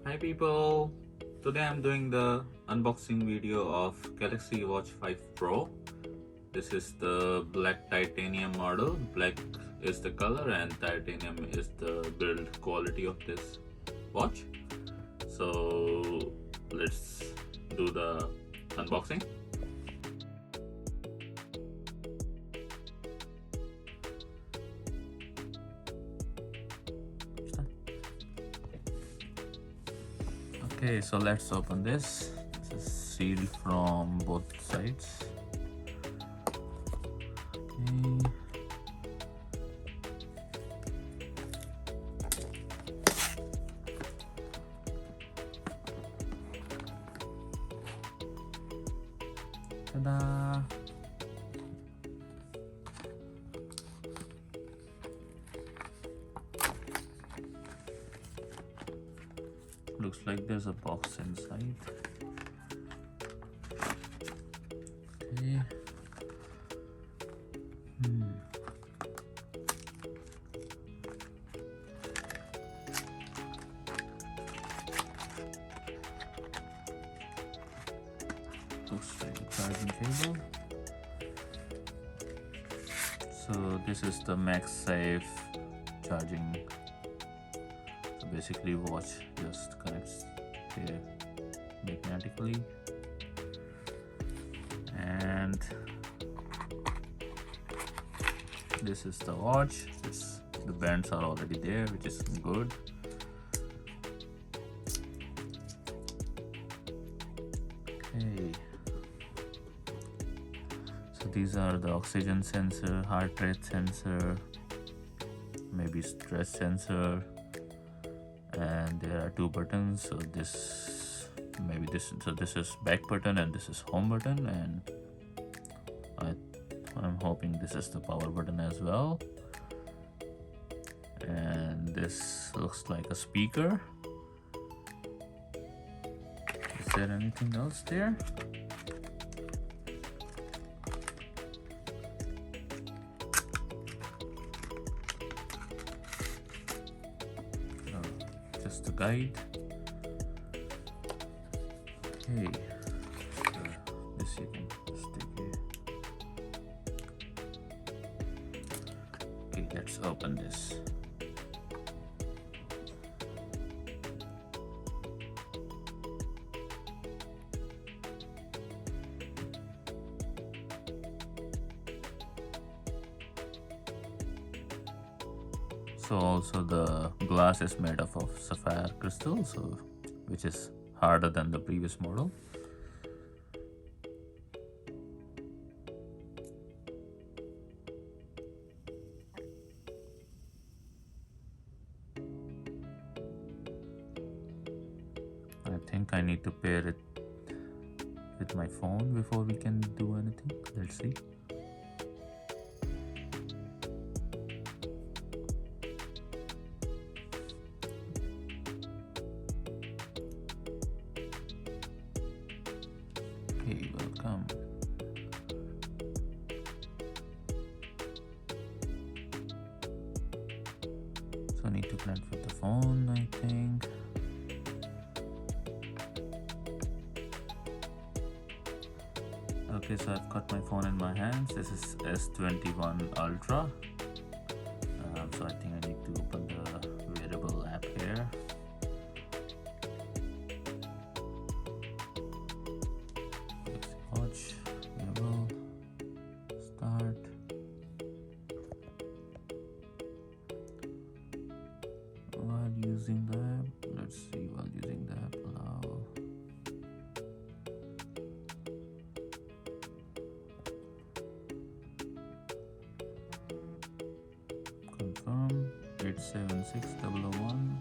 Hi people, today I'm doing the unboxing video of Galaxy Watch 5 Pro. This is the black titanium model. Black is the color and titanium is the build quality of this watch. So let's do the unboxing. Okay, so let's open this. This is sealed from both sides. Okay. Ta-da! Looks like there's a box inside. Okay. Looks like a charging cable. So this is the MagSafe charging. So basically watch just connects here magnetically, and this is the watch. The bands are already there, which is good. Okay, so these are the oxygen sensor, heart rate sensor, maybe stress sensor, and there are two buttons. So this is back button and this is home button, and I'm hoping this is the power button as well. And this looks like a speaker. Is there anything else there? No, just the guide. Okay, so this you can just take it. Okay, let's open this. So also the glass is made up of sapphire crystal, so which is harder than the previous model. I think I need to pair it with my phone before we can do anything. Let's see. Okay, welcome. So I need to connect with the phone, I think. Okay, so I've got my phone in my hands. This is S21 Ultra. So I think I need to open the wearable app here. Watch, wearable, start. While using the app, let's see, while using the app, allow. Confirm 876001.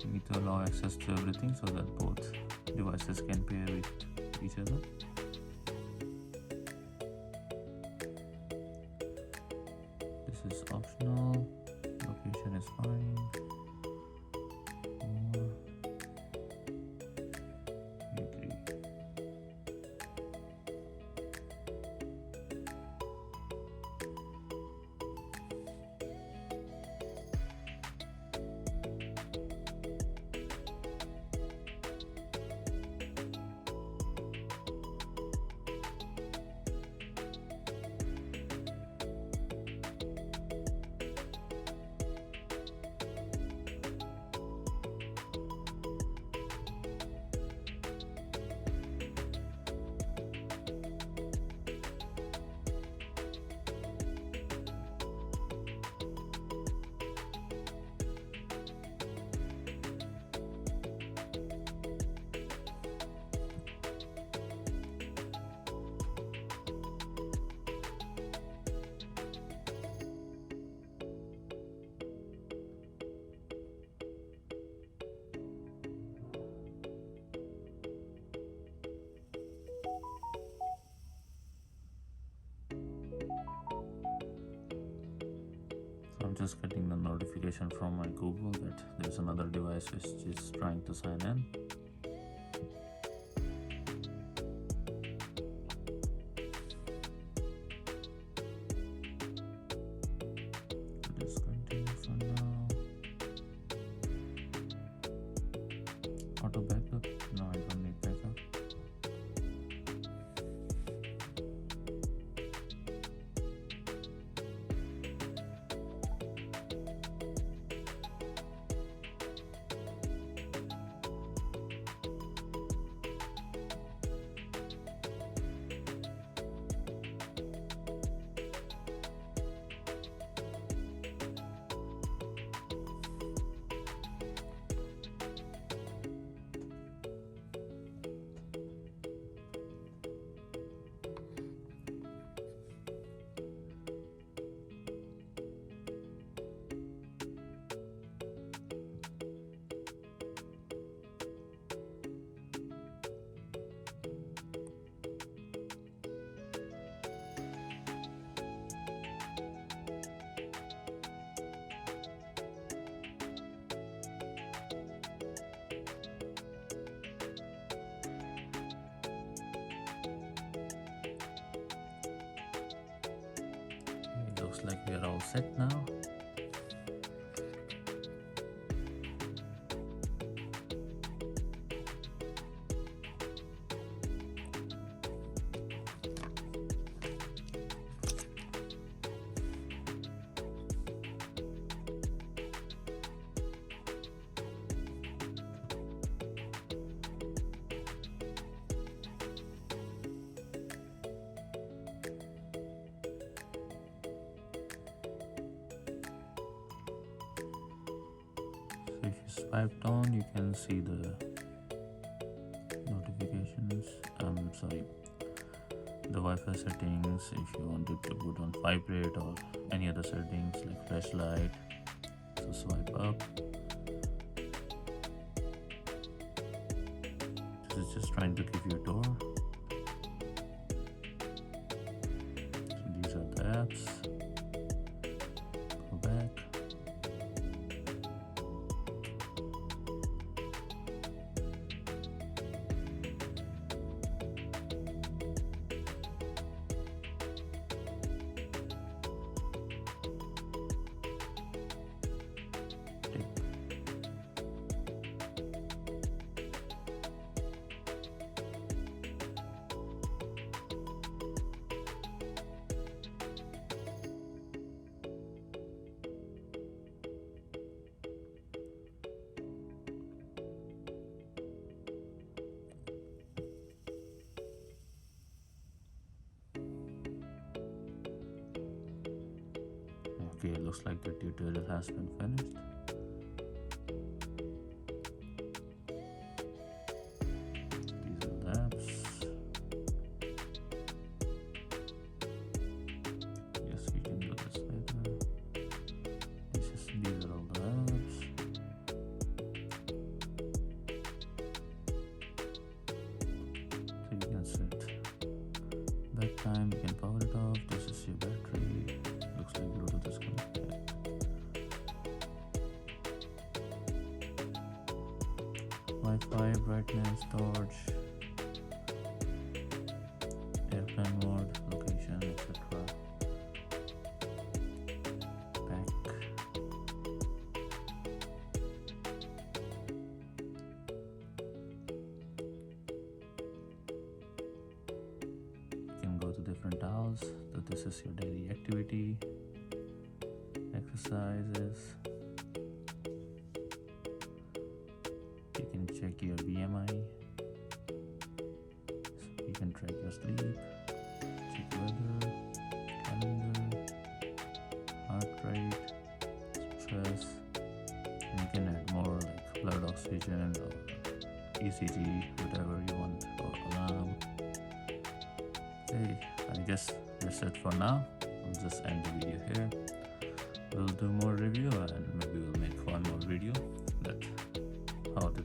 You need to allow access to everything so that both devices can pair with each other. This is optional. Location is fine. More. Agree. I'm just getting the notification from my Google that there's another device which is trying to sign in. Just continue for now. Auto backup? No, I don't need backup. Looks like we are all set now. If you swipe down, you can see the notifications. The Wi-Fi settings. If you wanted to put on vibrate or any other settings like flashlight, so swipe up. This is just trying to give you a door. So these are the apps. Go back. Okay, looks like the tutorial has been finished. These are the apps. Yes, we can do this later. These are all the apps. Wi-Fi, brightness, torch, airplane mode, location, etc. Back. You can go to different dials. So this is your daily activity, exercises. You can check your BMI. So you can track your sleep, check weather, calendar, heart rate, stress, and you can add more like blood oxygen or ECG, whatever you want, or alarm. Okay, I guess that's it for now. I'll just end the video here. We'll do more review and maybe we'll make one more video that how to